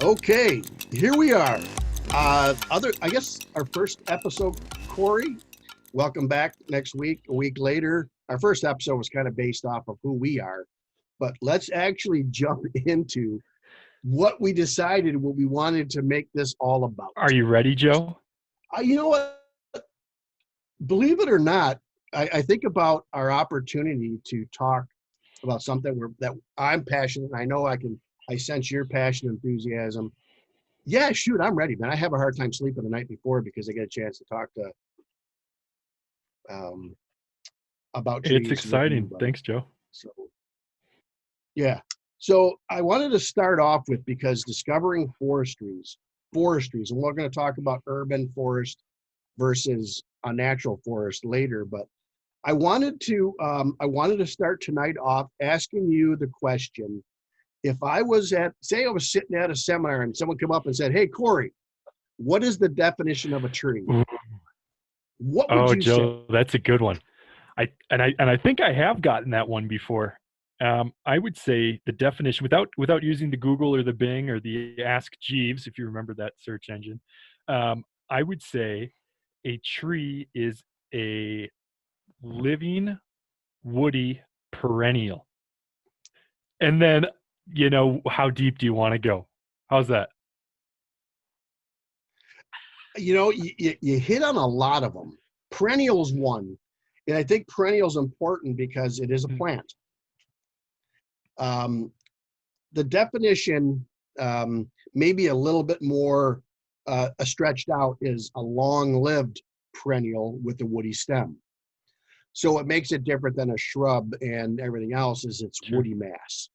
Okay, here we are. I guess our first episode, Corey. Welcome back next week, a week later. Our first episode was kind of based off of who we are, but let's actually jump into what we decided, what we wanted to make this all about. Are you ready, Joe? You know what? Believe it or not, I think about our opportunity to talk about something that I'm passionate. And I know I sense your passion and enthusiasm. Yeah, shoot, I'm ready, man. I have a hard time sleeping the night before because I get a chance to talk to about It's trees with you, exciting. buddy. Thanks, Joe. So yeah. So I wanted to start off with, because discovering forestries, and we're going to talk about urban forest versus a natural forest later, but I wanted to start tonight off asking you the question. If I was say I was sitting at a seminar and someone come up and said, "Hey, Corey, what is the definition of a tree?" Ooh. What would Oh, you say? Joe, that's a good one. I think I have gotten that one before. I would say the definition, without using the Google or the Bing or the Ask Jeeves, if you remember that search engine. I would say a tree is a living woody perennial. And then, how deep do you want to go? How's that? You know, you hit on a lot of them. Perennials one, and I think perennials important because it is a plant. The definition, maybe a little bit more stretched out, is a long-lived perennial with a woody stem. So what makes it different than a shrub and everything else is its Sure. woody mass.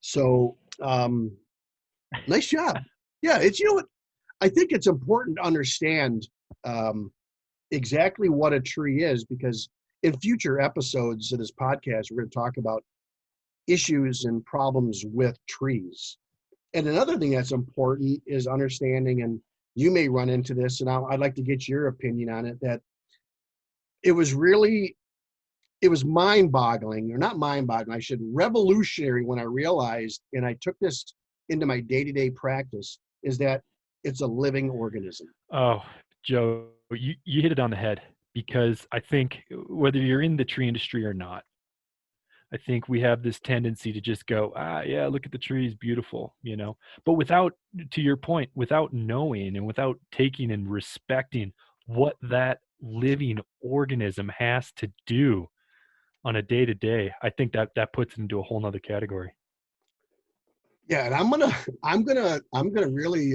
So nice job. Yeah, it's, you know what, I think it's important to understand exactly what a tree is, because in future episodes of this podcast, we're going to talk about issues and problems with trees. And another thing that's important is understanding, and you may run into this, and I'd like to get your opinion on it, that it was mind-boggling, or not mind-boggling, I should, revolutionary when I realized, and I took this into my day-to-day practice, is that it's a living organism. Oh, Joe, you hit it on the head, because I think whether you're in the tree industry or not, I think we have this tendency to just go, yeah, look at the trees, beautiful, but to your point, without knowing and without taking and respecting what that living organism has to do on a day to day, I think that puts it into a whole nother category. Yeah, and I'm gonna really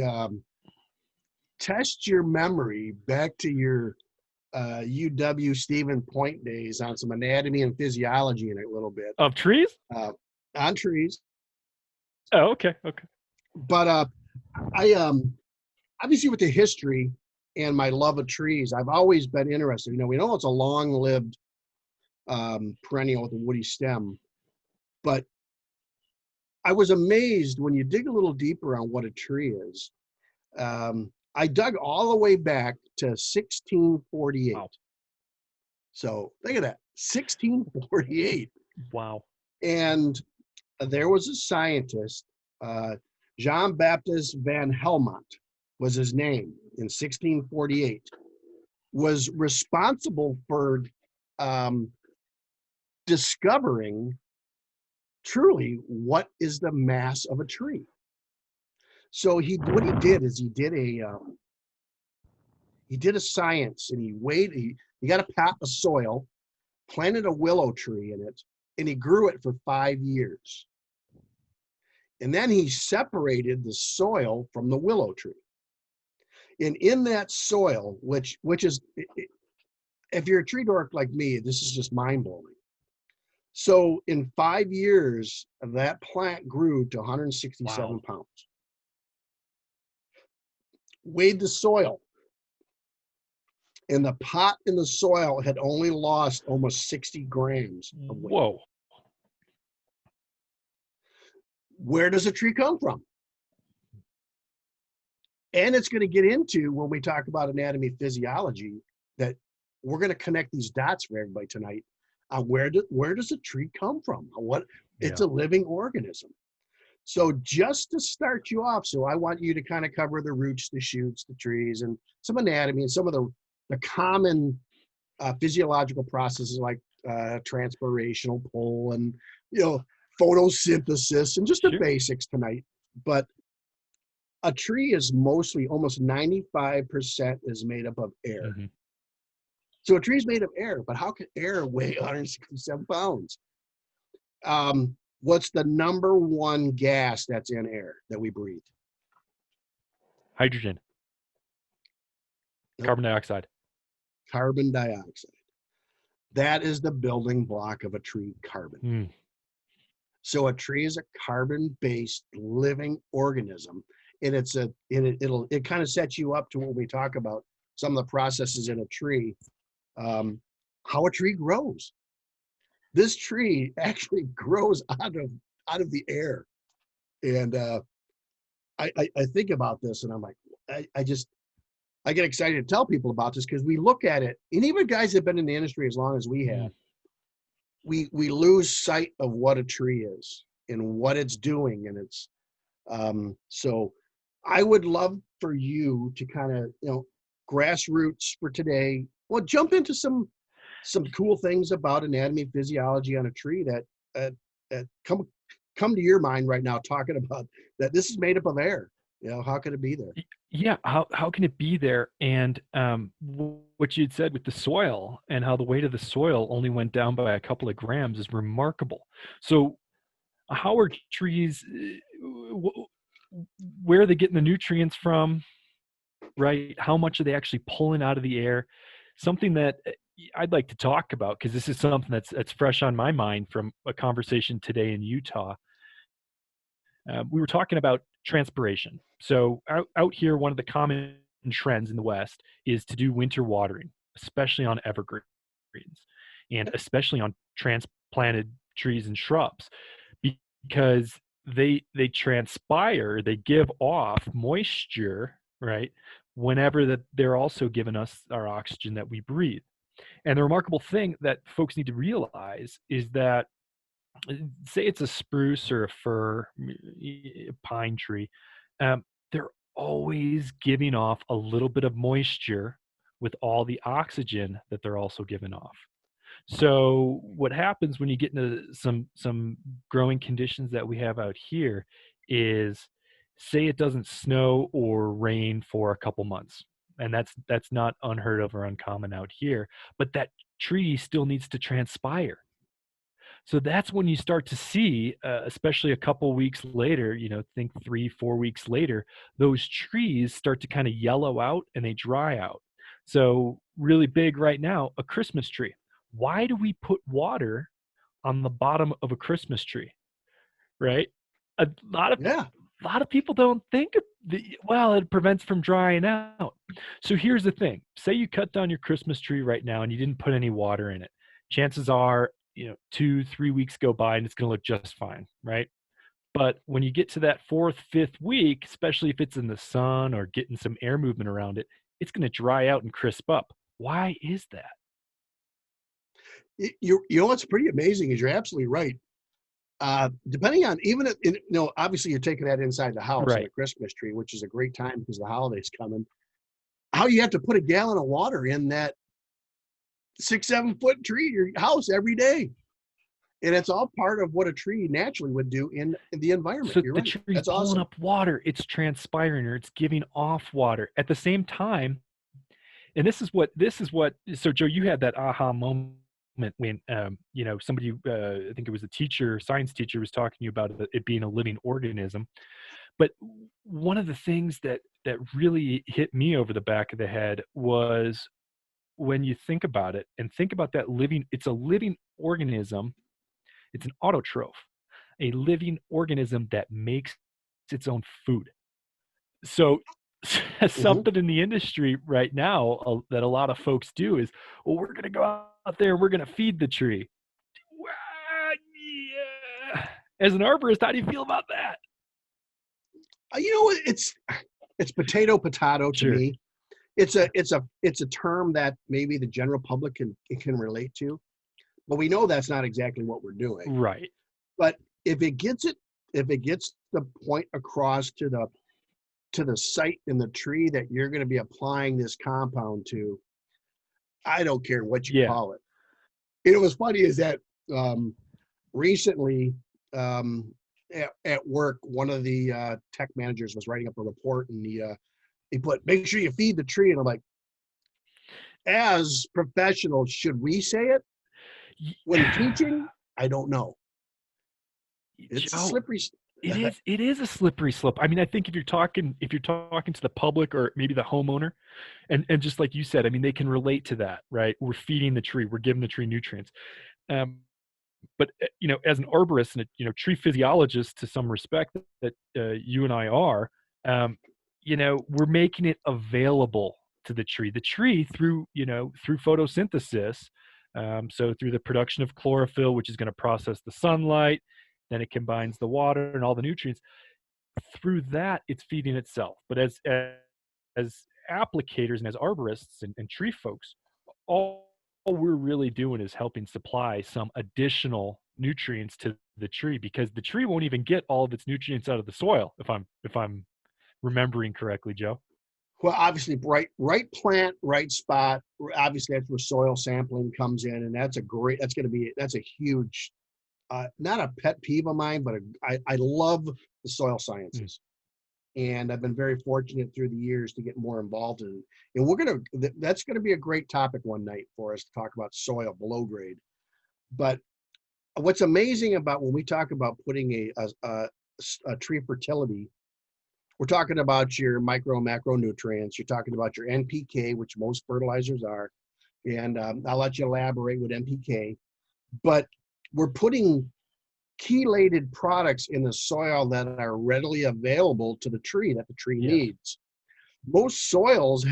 test your memory back to your UW Stephen Point days on some anatomy and physiology in a little bit, Of trees? uh, on trees. Oh, okay. Okay. But I obviously, with the history and my love of trees, I've always been interested. We know it's a long-lived perennial with a woody stem, but I was amazed when you dig a little deeper on what a tree is. I dug all the way back to 1648. Wow. So think of that, 1648. Wow. And there was a scientist, Jean-Baptiste van Helmont was his name, in 1648, was responsible for discovering truly what is the mass of a tree. So what he did is he did a science, and he got a pot of soil, planted a willow tree in it, and he grew it for 5 years. And then he separated the soil from the willow tree. And in that soil, which is, if you're a tree dork like me, this is just mind-blowing. So in 5 years, that plant grew to 167 pounds. Weighed the soil, and the pot in the soil had only lost almost 60 grams of weight. Whoa. Where does a tree come from? And it's going to get into, when we talk about anatomy physiology, that we're going to connect these dots for everybody tonight. Where does a tree come from? It's a living organism. So just to start you off, so I want you to kind of cover the roots, the shoots, the trees, and some anatomy and some of the common physiological processes like transpirational pull and, photosynthesis and just the Sure. basics tonight. But a tree is mostly, almost 95% is made up of air. Mhm. So a tree is made of air, but how can air weigh 167 pounds? What's the number one gas that's in air that we breathe? Hydrogen, Nope. carbon dioxide. Carbon dioxide. That is the building block of a tree, carbon. Mm. So a tree is a carbon-based living organism, and it kind of sets you up to when we talk about some of the processes in a tree, how a tree grows. This tree actually grows out of the air, and I think about this, and I'm like, I get excited to tell people about this because we look at it, and even guys that have been in the industry as long as we have, we lose sight of what a tree is and what it's doing, and it's so I would love for you to kind of grassroots for today. Well, jump into some cool things about anatomy, physiology on a tree that come to your mind right now, talking about that this is made up of air. How could it be there? Yeah, how can it be there? And what you'd said with the soil and how the weight of the soil only went down by a couple of grams is remarkable. So how are trees, where are they getting the nutrients from, right? How much are they actually pulling out of the air? Something that I'd like to talk about, because this is something that's fresh on my mind from a conversation today in Utah. We were talking about transpiration. So out here, one of the common trends in the West is to do winter watering, especially on evergreens and especially on transplanted trees and shrubs, because they transpire, they give off moisture, right? Whenever that they're also giving us our oxygen that we breathe. And the remarkable thing that folks need to realize is that, say it's a spruce or a fir, a pine tree, they're always giving off a little bit of moisture with all the oxygen that they're also giving off. So what happens when you get into some growing conditions that we have out here is, say it doesn't snow or rain for a couple months, and that's not unheard of or uncommon out here, but that tree still needs to transpire. So that's when you start to see, especially a couple weeks later, think 3, 4 weeks later, those trees start to kind of yellow out and they dry out. So really big right now, a Christmas tree. Why do we put water on the bottom of a Christmas tree? Right? A lot of Yeah. a lot of people don't think well, it prevents from drying out. So here's the thing. Say you cut down your Christmas tree right now and you didn't put any water in it. Chances are, 2, 3 weeks go by and it's going to look just fine, right? But when you get to that fourth, fifth week, especially if it's in the sun or getting some air movement around it, it's going to dry out and crisp up. Why is that? You know what's pretty amazing is you're absolutely right. Depending on even if, obviously you're taking that inside the house on a Right. Christmas tree, which is a great time because the holidays coming. How you have to put a gallon of water in that 6, 7 foot tree in your house every day, and it's all part of what a tree naturally would do in the environment. So You're the right. tree's That's pulling awesome. up water, it's transpiring or it's giving off water. At the same time, and this is what so Joe, you had that aha moment when somebody, I think it was a teacher, science teacher, was talking to you about it being a living organism. But one of the things that really hit me over the back of the head was when you think about it and think about that it's a living organism, it's an autotroph, a living organism that makes its own food. So Hmm. something in the industry right now, that a lot of folks do is, well, we're going to go out there, we're going to feed the tree. Well, yeah. As an arborist, how do you feel about that? It's potato to Sure. me. It's a term that maybe the general public can relate to, but we know that's not exactly what we're doing. Right. But if it gets it, if it gets the point across to the site in the tree that you're going to be applying this compound to, I don't care what you Yeah. call it. You know, what's funny is that recently at work, one of the tech managers was writing up a report, and he put, make sure you feed the tree. And I'm like, as professionals, should we say it when teaching? I don't know. It's a Joe, slippery. it is a slippery slope. I mean, I think if you're talking to the public or maybe the homeowner, and just like you said, I mean, they can relate to that, right? We're feeding the tree, we're giving the tree nutrients. But you know, as an arborist and a, you know, tree physiologist to some respect that you and I are, you know, we're making it available to the tree. The tree through, you know, through photosynthesis, so through the production of chlorophyll, which is going to process the sunlight, then it combines the water and all the nutrients. Through that, it's feeding itself. But as applicators and as arborists and tree folks, all we're really doing is helping supply some additional nutrients to the tree, because the tree won't even get all of its nutrients out of the soil, if I'm remembering correctly, Joe. Well, obviously, right plant, right spot. Obviously, that's where soil sampling comes in, and that's a huge, not a pet peeve of mine, but I love the soil sciences. And I've been very fortunate through the years to get more involved in it. And that's going to be a great topic one night for us to talk about soil below grade. But what's amazing about when we talk about putting a tree fertility, we're talking about your micro and macronutrients. You're talking about your NPK, which most fertilizers are. And I'll let you elaborate with NPK. But we're putting chelated products in the soil that are readily available to the tree, that the tree needs. Most soils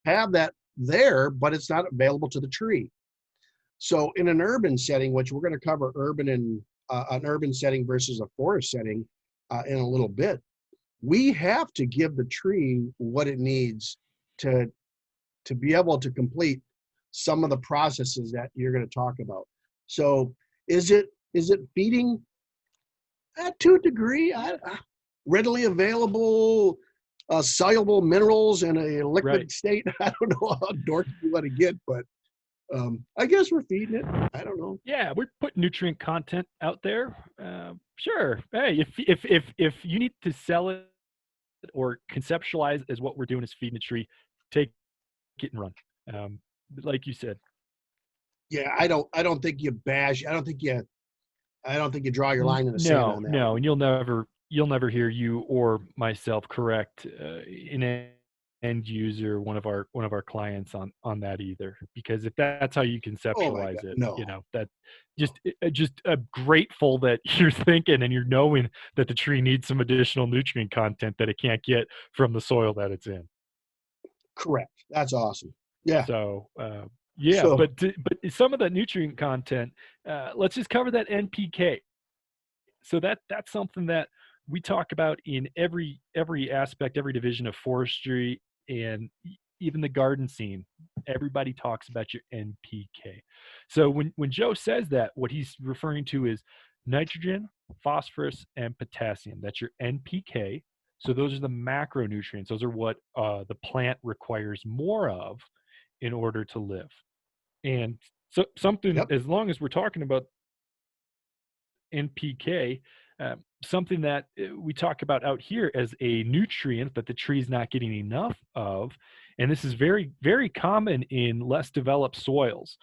have that there, but it's not available to the tree. So in an urban setting, which we're going to cover an urban setting versus a forest setting in a little bit, we have to give the tree what it needs to be able to complete some of the processes that you're going to talk about. So is it feeding to a degree, readily available soluble minerals in a liquid state? I don't know how dorky you want to get, but I guess we're feeding it. I don't know. Yeah, we're putting nutrient content out there. Sure. Hey, if you need to sell it or conceptualize as what we're doing is feeding the tree, take it and run. Like you said. Yeah, I don't think you bash. I don't think you draw your line in the sand on that. No, and you'll never hear you or myself correct an end user, one of our clients on that either, because if that's how you conceptualize it, no. you know, that just grateful that you're thinking and you're knowing that the tree needs some additional nutrient content that it can't get from the soil that it's in. Correct. That's awesome. Yeah. So yeah, but some of that nutrient content, let's just cover that NPK. So that's something that we talk about in every aspect, every division of forestry, and even the garden scene. Everybody talks about your NPK. So when Joe says that, what he's referring to is nitrogen, phosphorus, and potassium. That's your NPK. So those are the macronutrients. Those are what the plant requires more of in order to live. And so something, as long as we're talking about NPK, something that we talk about out here as a nutrient that the tree's not getting enough of, and this is very, very common in less developed soils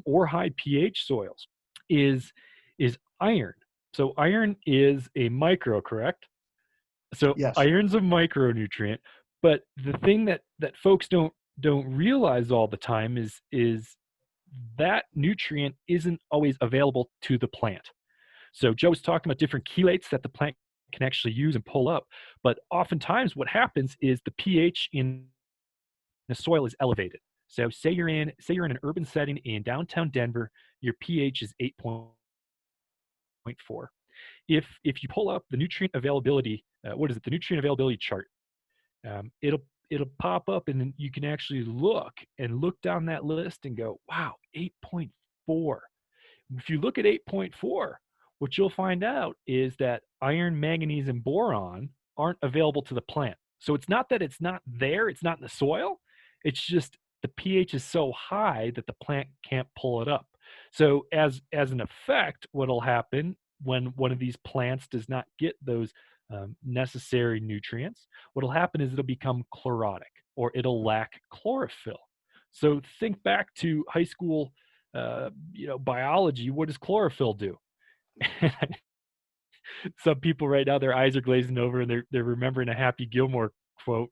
or high pH soils, is iron. So iron is a micro, correct? So yes. Iron's a micronutrient, but the thing that folks don't realize all the time is that nutrient isn't always available to the plant. So Joe was talking about different chelates that the plant can actually use and pull up, but oftentimes what happens is the pH in the soil is elevated. So say you're in an urban setting in downtown Denver, your pH is 8.4. If you pull up the nutrient availability, the nutrient availability chart, it'll pop up, and then you can actually look down that list and go, wow, 8.4. If you look at 8.4, what you'll find out is that iron, manganese, and boron aren't available to the plant. So it's not that it's not there, it's not in the soil. It's just the pH is so high that the plant can't pull it up. So as an effect, what'll happen when one of these plants does not get those necessary nutrients, what'll happen is it'll become chlorotic or it'll lack chlorophyll. So think back to high school, biology. What does chlorophyll do? Some people right now, their eyes are glazing over and they're remembering a Happy Gilmore quote.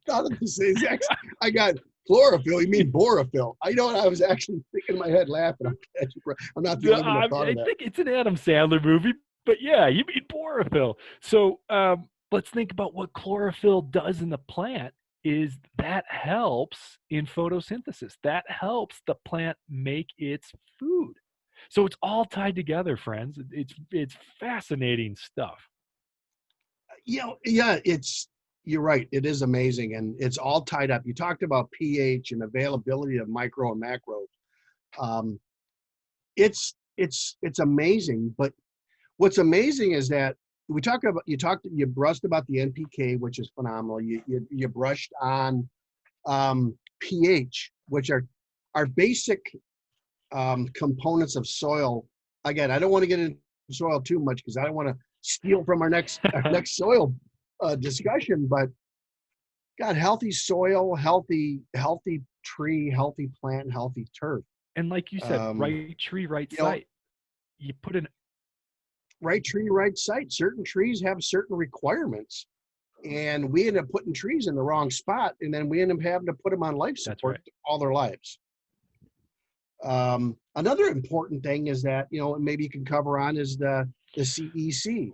Thought of the same exact. I got chlorophyll. You mean borophyll? I know. I was actually thinking in my head, laughing. I'm not the only one that thought of that. I think it's an Adam Sandler movie, but yeah, you mean borophyll. So let's think about what chlorophyll does in the plant. Is that helps in photosynthesis. That helps the plant make its food. So it's all tied together, friends. It's fascinating stuff. Yeah, you're right. It is amazing, and it's all tied up. You talked about pH and availability of micro and macro. It's amazing. But what's amazing is that you brushed about the NPK, which is phenomenal. You brushed on pH, which are basic components of soil. Again, I don't want to get into soil too much because I don't want to steal from our next soil discussion. But God, healthy soil, healthy tree, healthy plant, healthy turf. And like you said, right tree, right site. You put in right tree, right site. Certain trees have certain requirements, and we end up putting trees in the wrong spot, and then we end up having to put them on life support all their lives. Another important thing is that, maybe you can cover on is the CEC.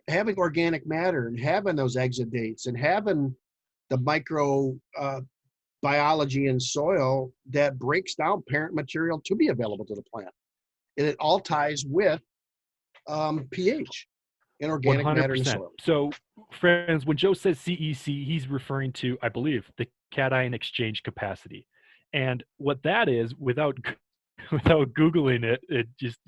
Having organic matter and having those exudates and having the micro biology in soil that breaks down parent material to be available to the plant. And it all ties with pH and organic 100%. Matter in soil. So, friends, when Joe says CEC, he's referring to, I believe, the cation exchange capacity. And what that is, without Googling it just,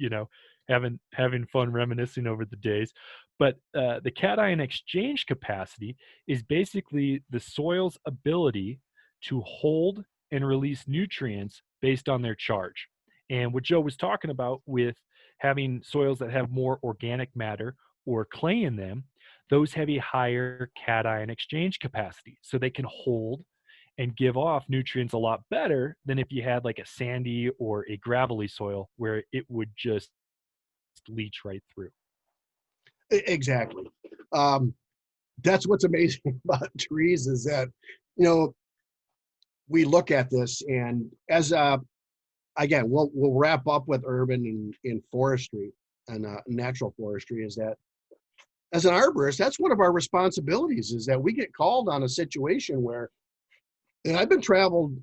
having fun reminiscing over the days. But the cation exchange capacity is basically the soil's ability to hold and release nutrients based on their charge. And what Joe was talking about with having soils that have more organic matter or clay in them, those have a higher cation exchange capacity. So they can hold and give off nutrients a lot better than if you had like a sandy or a gravelly soil where it would just leach right through. Exactly. That's what's amazing about trees is that, we look at this, and as again, we'll wrap up with urban and forestry and natural forestry, is that as an arborist, that's one of our responsibilities, is that we get called on a situation where, and I've been traveled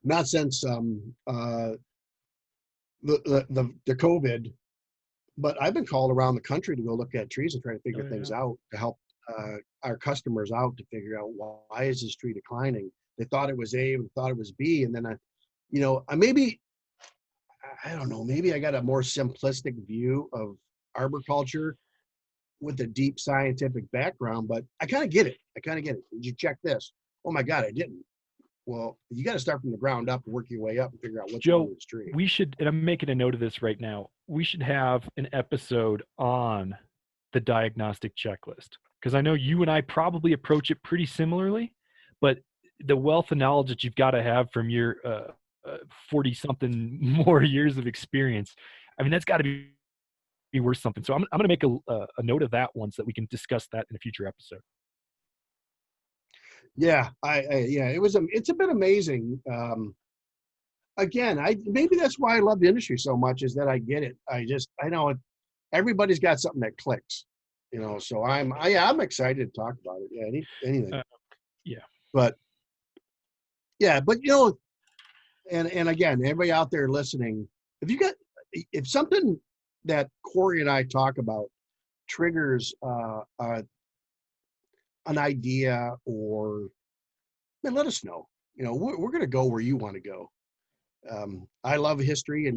not since the COVID, but I've been called around the country to go look at trees and try to figure things out to help our customers out to figure out why is this tree declining. They thought it was A, and thought it was B, and then maybe I got a more simplistic view of arboriculture with a deep scientific background, but I kind of get it. Did you check this? Oh my God, I didn't. Well, you got to start from the ground up and work your way up and figure out what's wrong with this tree. We should, and I'm making a note of this right now, we should have an episode on the diagnostic checklist, because I know you and I probably approach it pretty similarly, but the wealth of knowledge that you've got to have from your 40-something more years of experience, I mean, that's got to be worth something. So I'm going to make a note of that one so that we can discuss that in a future episode. Yeah, it's a bit amazing. Again, maybe that's why I love the industry so much, is that I get it. I know everybody's got something that clicks, so I'm excited to talk about it. Yeah, anything. But and again, everybody out there listening, if something that Korey and I talk about triggers an idea, or let us know. We're going to go where you want to go. I love history,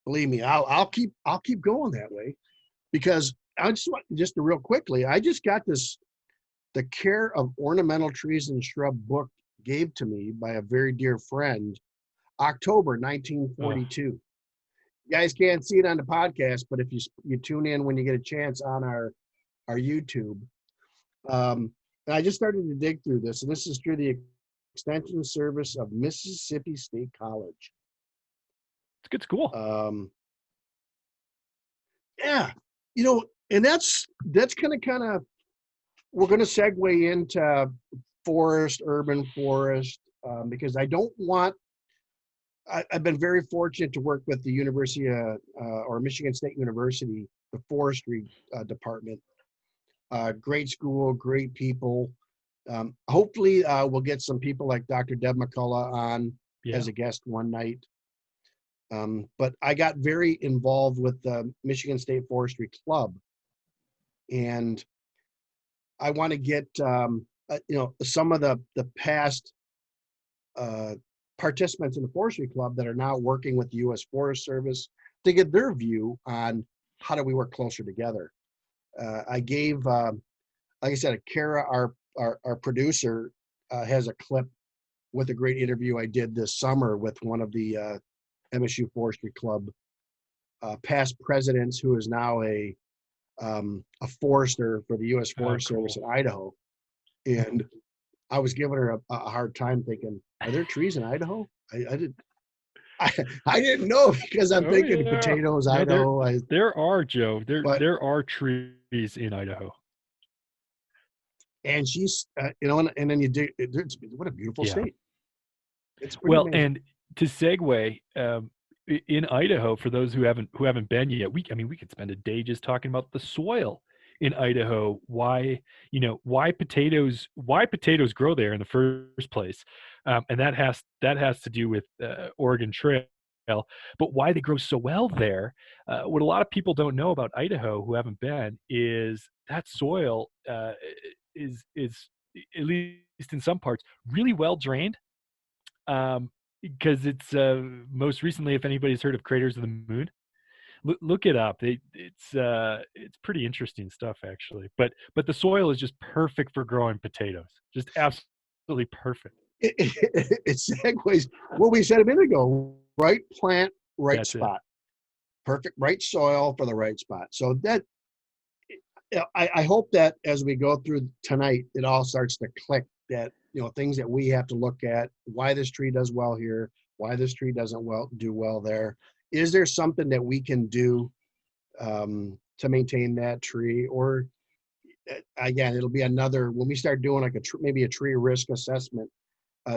believe me, I'll keep going that way, because I just want, just real quickly, I just got this, the Care of Ornamental Trees and Shrub book gave to me by a very dear friend, October Oh, 1942. You guys can't see it on the podcast, but if you tune in when you get a chance on our YouTube, and I just started to dig through this, and this is through the Extension Service of Mississippi State College. it's a good school. Yeah, and that's kind of we're going to segue into forest, urban forest, because I don't want. I've been very fortunate to work with the University or Michigan State University, the forestry department. Great school, great people. Hopefully, we'll get some people like Dr. Deb McCullough on as a guest one night. But I got very involved with the Michigan State Forestry Club, and I want to get some of the past participants in the Forestry Club that are now working with the U.S. Forest Service to get their view on how do we work closer together. I gave, like I said, Cara, our producer, has a clip with a great interview I did this summer with one of the MSU Forestry Club past presidents, who is now a forester for the U.S. Forest Service in Idaho. And I was giving her a hard time, thinking, are there trees in Idaho? I didn't know, because I'm thinking potatoes, no, Idaho. There are, Joe. There are trees in Idaho. And she's, and then you dig. What a beautiful state. It's well, amazing. And to segue, in Idaho, for those who haven't been yet, we could spend a day just talking about the soil in Idaho. Why potatoes grow there in the first place, and that has to do with Oregon Trail. But why they grow so well there, what a lot of people don't know about Idaho who haven't been, is that soil is at least in some parts really well drained. Because it's most recently, if anybody's heard of Craters of the Moon, look it up. It's pretty interesting stuff, actually. But the soil is just perfect for growing potatoes. Just absolutely perfect. It segues what we said a minute ago: right plant, right That's spot. Perfect, right soil for the right spot. So that I hope that as we go through tonight, it all starts to click. That things that we have to look at: why this tree does well here, why this tree doesn't do well there. Is there something that we can do to maintain that tree? Or again, it'll be another, when we start doing like maybe a tree risk assessment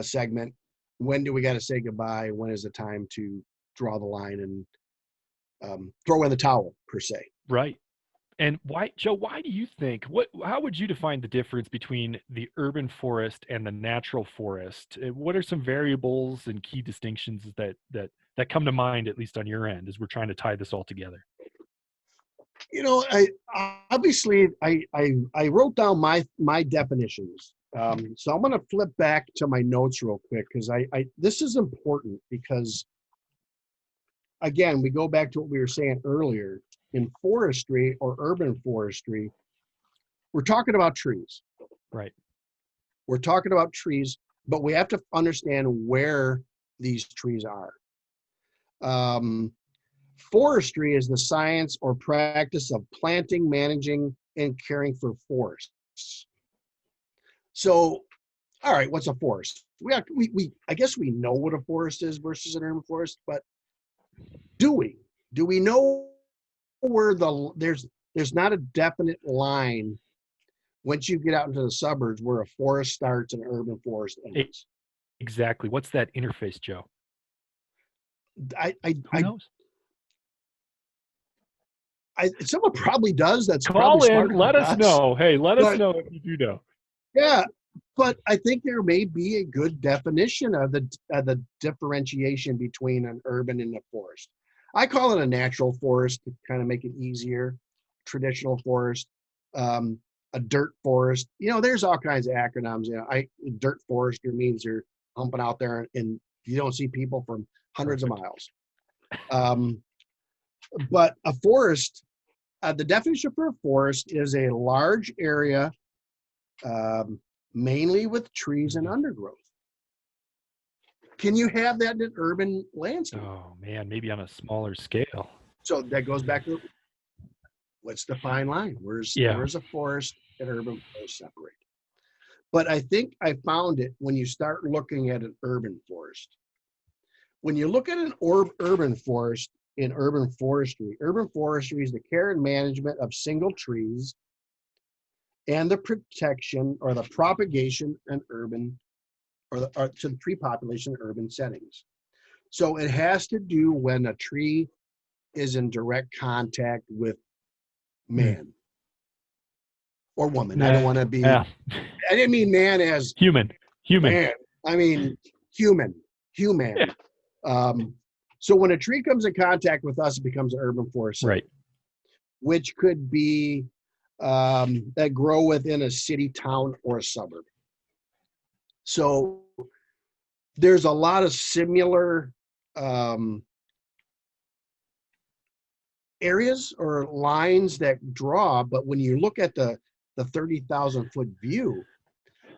segment. When do we got to say goodbye? When is the time to draw the line and throw in the towel, per se? Right. And why, Joe, why do you think, how would you define the difference between the urban forest and the natural forest? What are some variables and key distinctions that come to mind, at least on your end, as we're trying to tie this all together? I obviously wrote down my definitions. So I'm going to flip back to my notes real quick, because this is important, because again, we go back to what we were saying earlier. In forestry or urban forestry, we're talking about trees. Right. We're talking about trees, but we have to understand where these trees are. Forestry is the science or practice of planting, managing, and caring for forests. So, all right, what's a forest? I guess we know what a forest is versus an urban forest, but do we know where there's not a definite line once you get out into the suburbs where a forest starts and an urban forest ends? Exactly. What's that interface, Joe? Who knows? Someone probably does. That's call in. Let us know. Hey, let us know if you do know. Yeah, but I think there may be a good definition of the differentiation between an urban and a forest. I call it a natural forest to kind of make it easier. Traditional forest, a dirt forest. There's all kinds of acronyms. Dirt forester means you're humping out there and you don't see people from hundreds of miles. But a forest, the definition for a forest is a large area, mainly with trees and undergrowth. Can you have that in an urban landscape? Oh man, maybe on a smaller scale. So that goes back to what's the fine line? Where's a forest and urban forest separate? But I think I found it when you start looking at an urban forest. When you look at an urban forest in urban forestry is the care and management of single trees and the protection or the propagation in urban or to the tree population in urban settings. So it has to do when a tree is in direct contact with man or woman. I don't want to be, I didn't mean man as human. Man. I mean human. Yeah. So when a tree comes in contact with us, it becomes an urban forest, right? Which could be that grow within a city, town, or a suburb. So there's a lot of similar areas or lines that draw, but when you look at the 30,000-foot view,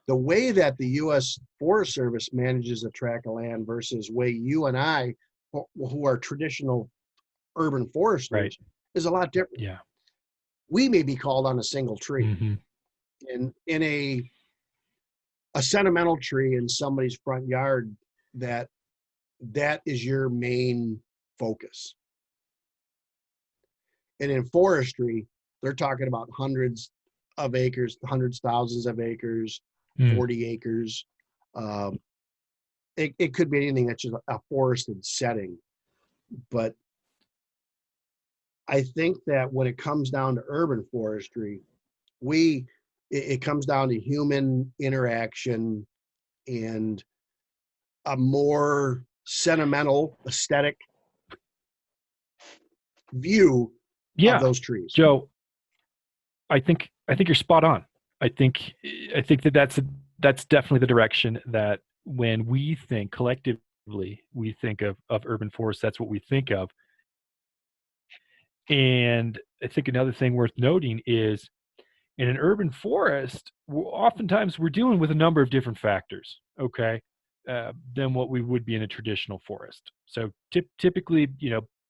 the way that the U.S. Forest Service manages a tract of land versus way you and I, who are traditional urban foresters, is a lot different. Yeah. We may be called on a single tree. Mm-hmm. In a sentimental tree in somebody's front yard, that is your main focus. And in forestry, they're talking about hundreds of acres, thousands of acres, 40 acres. It could be anything that's just a forested setting. But I think that when it comes down to urban forestry, it comes down to human interaction and a more sentimental, aesthetic view of those trees. Joe, I think you're spot on. I think that's definitely the direction that when we think collectively, we think of urban forests. That's what we think of. And I think another thing worth noting is in an urban forest, oftentimes we're dealing with a number of different factors, than what we would be in a traditional forest. So typically,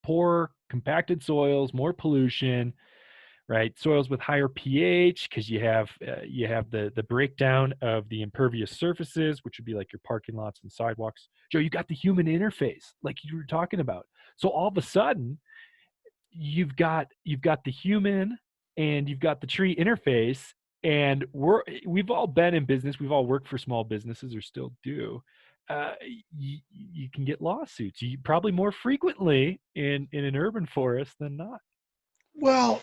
poor compacted soils, more pollution, right? Soils with higher pH because you have the breakdown of the impervious surfaces, which would be like your parking lots and sidewalks. Joe, you got the human interface, like you were talking about. So all of a sudden, you've got the human and you've got the tree interface, and we've all been in business. We've all worked for small businesses or still do. You can get lawsuits. You probably more frequently in an urban forest than not. Well,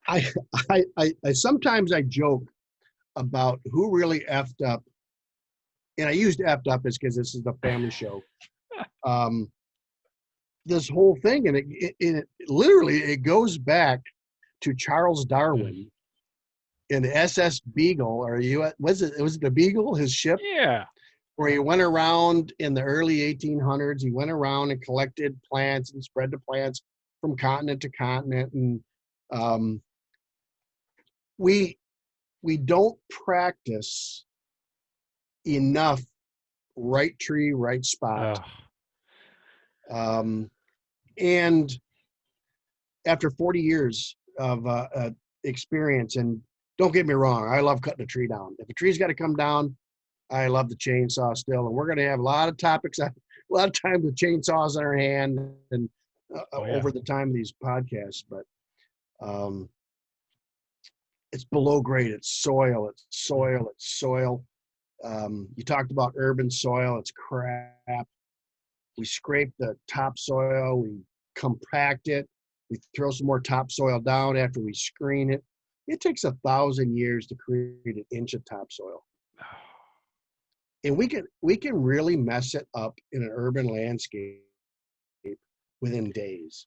I sometimes I joke about who really effed up, and I used effed up is because this is the family show. This whole thing, and it literally it goes back to Charles Darwin in the SS Beagle, or was it the Beagle, his ship? Yeah. Where he went around in the early 1800s. He went around and collected plants and spread the plants from continent to continent, and we don't practice enough right tree, right spot. And after 40 years of experience, and don't get me wrong, I love cutting a tree down. If a tree's got to come down, I love the chainsaw still. And we're going to have a lot of topics, a lot of times with chainsaws in our hand and over the time of these podcasts. But it's below grade. It's soil. You talked about urban soil. It's crap. We scrape the topsoil. We compact it. We throw some more topsoil down after we screen it. It takes 1,000 years to create an inch of topsoil. And we can really mess it up in an urban landscape within days.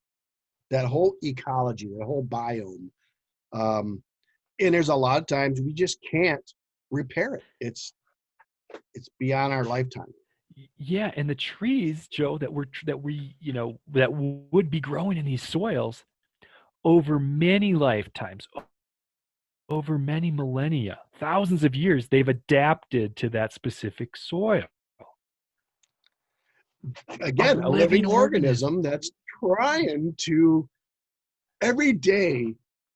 That whole ecology, that whole biome. And there's a lot of times we just can't repair it. It's beyond our lifetime. Yeah, and the trees, Joe, that would be growing in these soils over many lifetimes, over many millennia, thousands of years, they've adapted to that specific soil. A Again, a living living organism. organism that's trying to every day.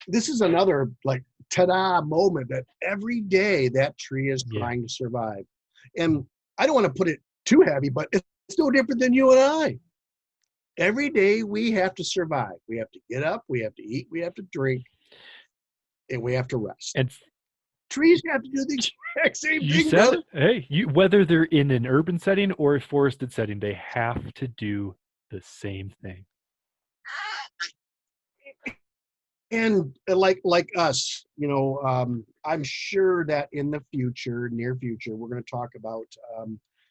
This is another like ta-da moment that every day that tree is Yeah. trying to survive. And I don't want to put it too heavy, but it's no different than you and I. Every day we have to survive. We have to get up, we have to eat, we have to drink, and we have to rest. And Trees have to do the exact same you thing, said brother. it. Hey, whether they're in an urban setting or a forested setting, they have to do the same thing. And like us, I'm sure that in the future, near future, we're going to talk about.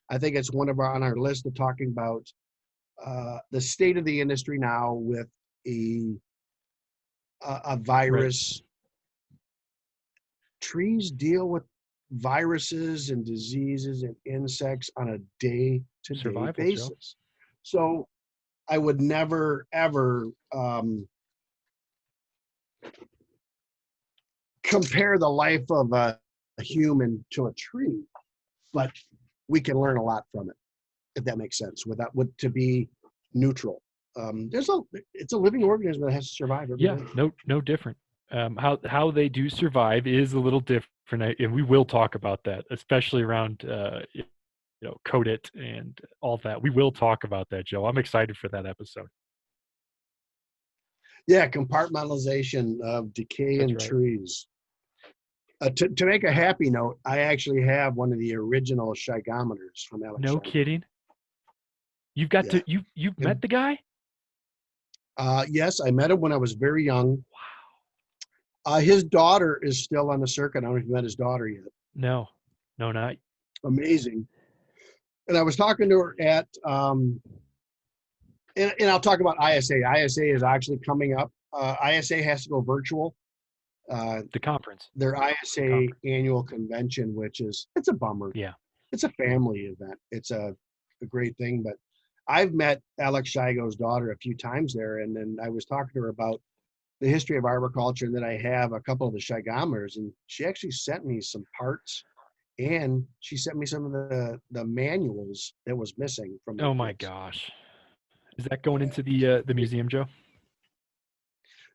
I think it's one of our on our list of talking about the state of the industry now with a Right. virus. Trees deal with viruses and diseases and insects on a day-to-day Survival, Joe. basis. So I would never ever compare the life of a human to a tree, but we can learn a lot from it, if that makes sense. To be neutral. It's a living organism that has to survive every Yeah, day. no different. How they do survive is a little different, and we will talk about that, especially around code it and all that. We will talk about that, Joe. I'm excited for that episode. Yeah, compartmentalization of decay That's in right. trees. To make a happy note, I actually have one of the original Shygometers from Alex No Shygo. kidding. You've got Yeah. to you've met the guy? Yes, I met him when I was very young. Wow. His daughter is still on the circuit. I don't know if you met his daughter yet. No, not. Amazing. And I was talking to her at, and I'll talk about ISA. ISA is actually coming up. ISA has to go virtual. The conference. Their ISA annual convention, it's a bummer. Yeah. It's a family event. It's a great thing, but I've met Alex Shygo's daughter a few times there, and then I was talking to her about the history of arboriculture, and then I have a couple of the Shygometers, and she actually sent me some parts, and she sent me some of the manuals that was missing from their Oh my kits. gosh. Is that going into the museum, Joe?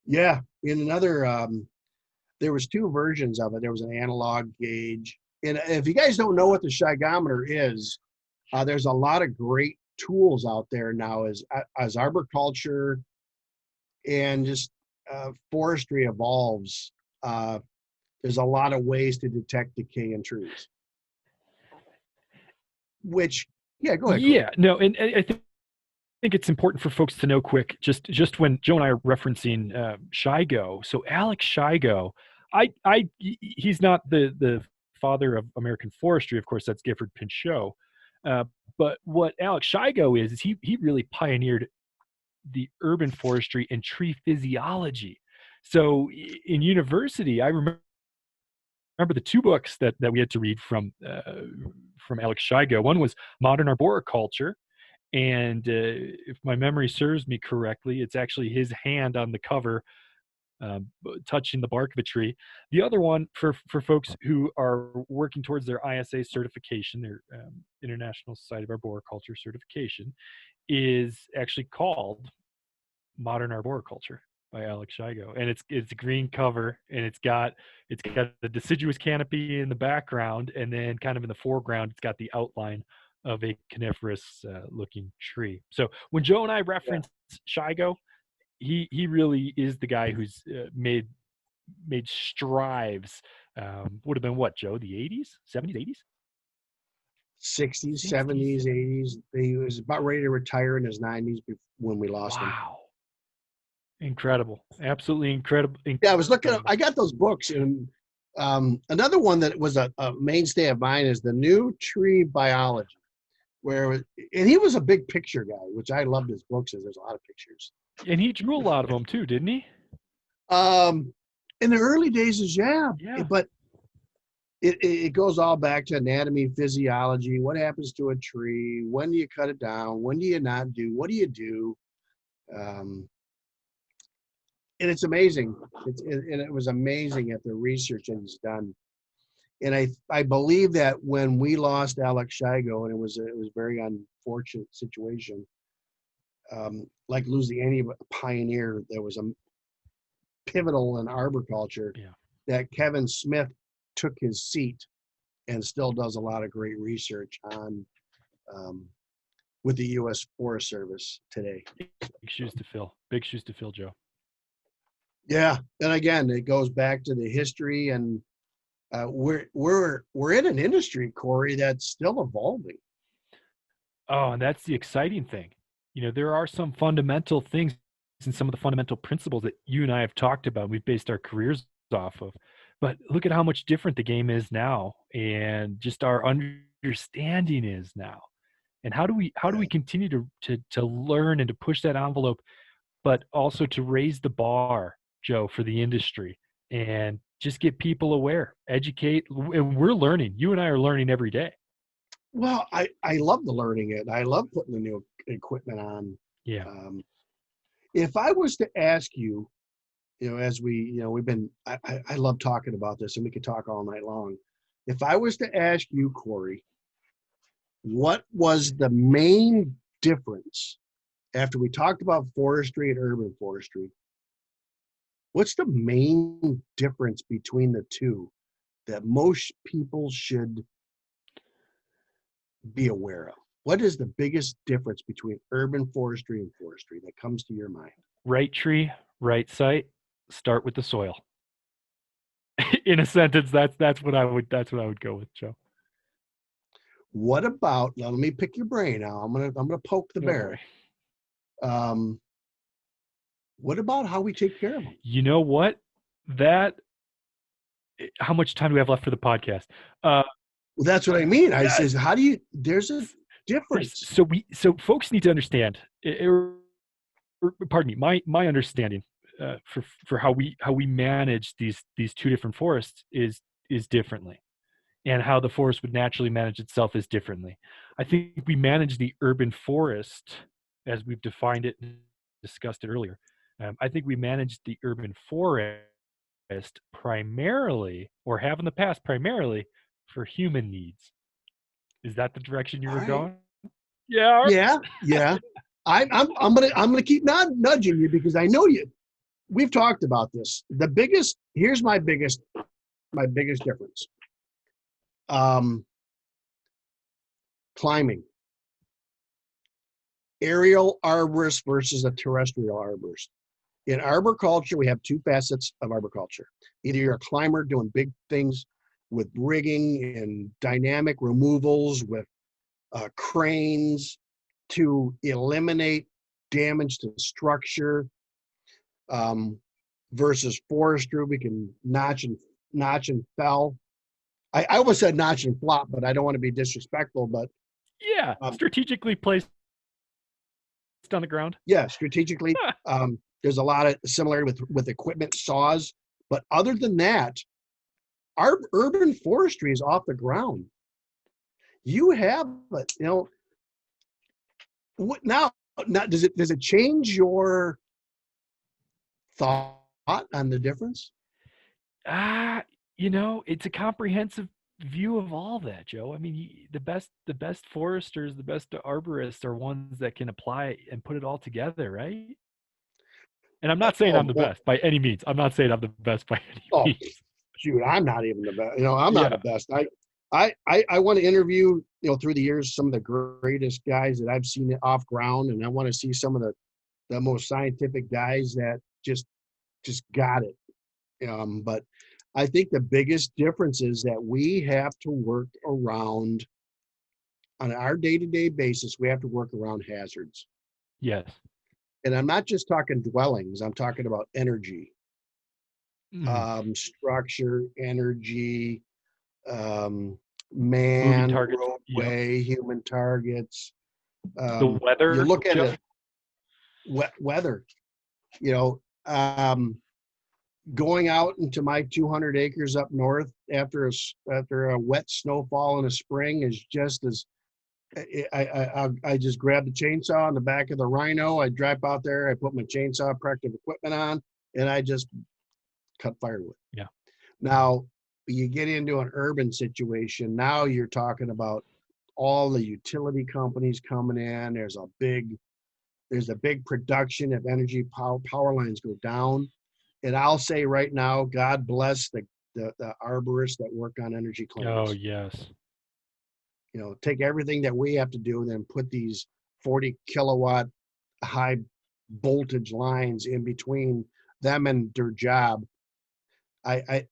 Yeah, in another, there was two versions of it. There was an analog gauge, and if you guys don't know what the Shygometer is, there's a lot of great tools out there now as arboriculture and just forestry evolves. There's a lot of ways to detect decay in trees. Yeah, go ahead, Corey. Yeah, no, and I think it's important for folks to know quick, just when Joe and I are referencing Shygo. So Alex Shygo, he's not the father of American forestry, of course. That's Gifford Pinchot. But what Alex Shygo is he really pioneered the urban forestry and tree physiology. So in university, I remember the two books that we had to read from Alex Shygo. One was Modern Arboriculture, and if my memory serves me correctly, it's actually his hand on the cover touching the bark of a tree. The other one for folks who are working towards their ISA certification, their International Society of Arboriculture certification, is actually called Modern Arboriculture by Alex Shygo, and it's a green cover, and it's got the deciduous canopy in the background, and then kind of in the foreground, it's got the outline of a coniferous looking tree. So when Joe and I reference Shygo, he really is the guy who's made strives. Would have been what, Joe? The 80s, 70s, 80s, 60s, 60s. 70s, 80s. He was about ready to retire in his 90s when we lost him. Wow. Incredible. Absolutely incredible. Yeah, I was looking up, I got those books, and another one that was a mainstay of mine is The New Tree Biology, and he was a big picture guy, which I loved his books, as there's a lot of pictures. And he drew a lot of them too, didn't he? In the early days, Yeah. but it goes all back to anatomy, physiology. What happens to a tree? When do you cut it down? When do you not do? What do you do? Um, and it's amazing. And it was amazing at the research that he's done. And I believe that when we lost Alex Shygo, and it was a very unfortunate situation, like losing any pioneer that was a pivotal in arboriculture, Yeah. that Kevin Smith took his seat and still does a lot of great research on with the U.S. Forest Service today. Big shoes to fill. Big shoes to fill, Joe. Yeah, and again, it goes back to the history, and we're in an industry, Korey, that's still evolving. Oh, and that's the exciting thing. There are some fundamental things and some of the fundamental principles that you and I have talked about. We've based our careers off of. But look at how much different the game is now, and just our understanding is now. And how do we continue to learn and to push that envelope, but also to raise the bar, Joe, for the industry, and just get people aware, educate. And we're learning. You and I are learning every day. Well, I love the learning it. I love putting the new equipment on. Yeah. If I was to ask you, as we've been, I love talking about this, and we could talk all night long. If I was to ask you, Korey, what was the main difference after we talked about forestry and urban forestry? What's the main difference between the two that most people should be aware of? What is the biggest difference between urban forestry and forestry that comes to your mind? Right tree, right site. Start with the soil. In a sentence, that's what I would go with, Joe. What about, now let me pick your brain now. I'm gonna poke the bear. What about how we take care of them? You know what? How much time do we have left for the podcast? Well, that's what I mean. I says, how do you? There's a difference. So folks need to understand. Pardon me. My understanding for how we manage these two different forests is differently, and how the forest would naturally manage itself is differently. I think we manage the urban forest as we've defined it and discussed it earlier. I think we manage the urban forest primarily, or have in the past primarily, for human needs. Is that the direction you were going? Yeah. I'm gonna keep nudging you because I know you. We've talked about this. Here's my biggest difference. Climbing. Aerial arborist versus a terrestrial arborist. In arboriculture, we have two facets of arboriculture. Either you're a climber doing big things with rigging and dynamic removals with cranes to eliminate damage to structure, versus forestry. We can notch and fell. I almost said notch and flop, but I don't want to be disrespectful. But yeah, strategically placed on the ground. Yeah, strategically. There's a lot of similarity with equipment, saws, but other than that, our urban forestry is off the ground. You have, what now? Does it change your thought on the difference? It's a comprehensive view of all that, Joe. I mean, the best foresters, the best arborists are ones that can apply and put it all together, right? And I'm not saying I'm the best by any means. I'm not saying I'm the best by any means. Shoot, I'm not even the best. I'm not the best. I want to interview, through the years, some of the greatest guys that I've seen off ground, and I want to see some of the most scientific guys that just got it. But I think the biggest difference is that we have to work around, on our day-to-day basis, we have to work around hazards. Yes. And I'm not just talking dwellings, I'm talking about energy, structure, energy, man, roadway, human targets. The weather. You look at it, weather, going out into my 200 acres up north after a wet snowfall in the spring is just as I just grab the chainsaw on the back of the Rhino. I drive out there. I put my chainsaw protective equipment on, and I just cut firewood. Yeah. Now you get into an urban situation. Now you're talking about all the utility companies coming in. There's a big production of energy. Power lines go down. And I'll say right now, God bless the arborists that work on energy claims. Oh, yes. You know, take everything that we have to do and then put these 40 kilowatt high voltage lines in between them and their job. I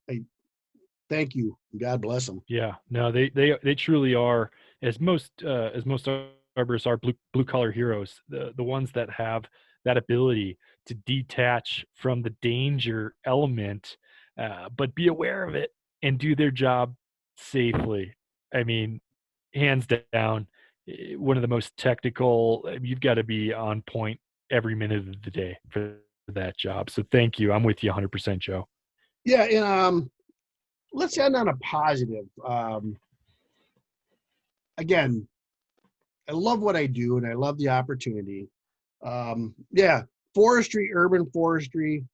thank you. God bless them. Yeah, no, they truly are, as most arborists are, blue collar heroes. The ones that have that ability to detach from the danger element, but be aware of it and do their job safely. I mean, hands down, one of the most technical. You've got to be on point every minute of the day for that job. So thank you. I'm with you 100%, Joe. Yeah, and let's end on a positive. Again, I love what I do and I love the opportunity. Yeah, forestry, urban forestry,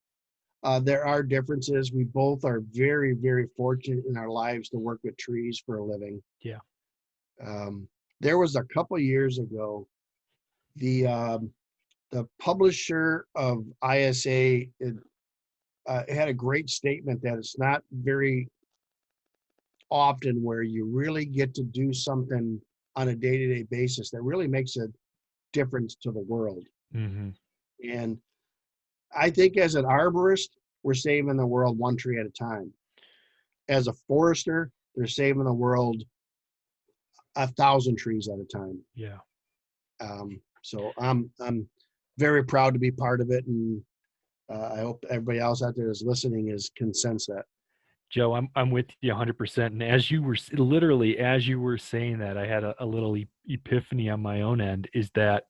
there are differences. We both are very, very fortunate in our lives to work with trees for a living. Yeah. There was a couple years ago, the publisher of ISA had a great statement that it's not very often where you really get to do something on a day-to-day basis that really makes a difference to the world. Mm-hmm. And I think as an arborist, we're saving the world one tree at a time. As a forester, they're saving the world 1,000 trees at a time. Yeah. So I'm very proud to be part of it, and I hope everybody else out there that's listening can sense that. Joe, I'm with you 100%. And as you were saying that, I had a little epiphany on my own end, is that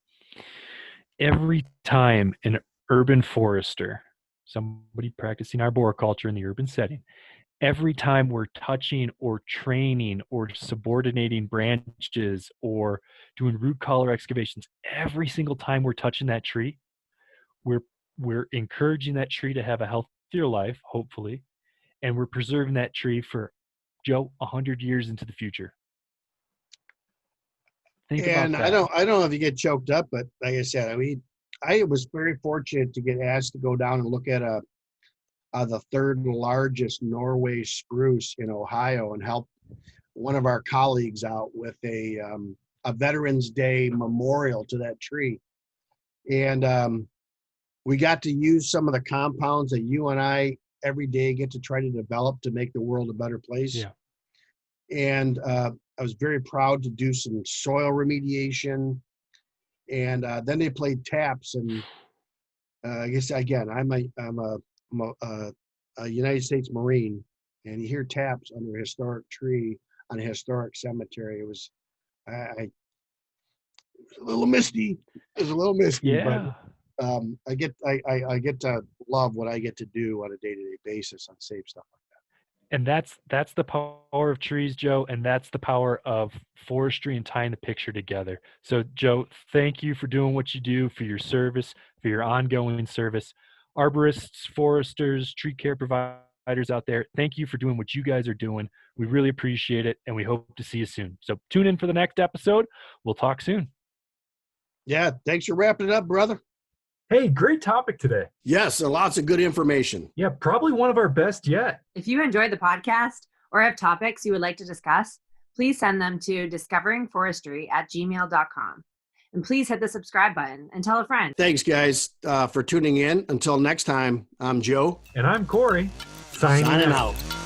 every time an urban forester, somebody practicing arboriculture in the urban setting, every time we're touching or training or subordinating branches or doing root collar excavations, every single time we're touching that tree, we're encouraging that tree to have a healthier life, hopefully, and we're preserving that tree for, Joe, 100 years into the future. Think about that. I don't know if you get choked up, but like I said, I mean, I was very fortunate to get asked to go down and look at the third largest Norway spruce in Ohio and help one of our colleagues out with a Veterans Day memorial to that tree. And we got to use some of the compounds that you and I every day get to try to develop to make the world a better place. Yeah. And I was very proud to do some soil remediation. And then they played taps. And I guess, again, I'm a United States Marine, and you hear taps under a historic tree on a historic cemetery. It was a little misty. It was a little misty, Yeah. but I get to love what I get to do on a day-to-day basis on safe stuff like that. And that's the power of trees, Joe, and that's the power of forestry and tying the picture together. So, Joe, thank you for doing what you do, for your service, for your ongoing service. Arborists, foresters, tree care providers out there, thank you for doing what you guys are doing. We really appreciate it, and we hope to see you soon. So tune in for the next episode. We'll talk soon. Yeah, thanks for wrapping it up, brother. Hey, great topic today. Yes, lots of good information. Yeah, probably one of our best yet. If you enjoyed the podcast or have topics you would like to discuss, please send them to discoveringforestry@gmail.com. And please hit the subscribe button and tell a friend. Thanks, guys, for tuning in. Until next time, I'm Joe. And I'm Korey. Signing out.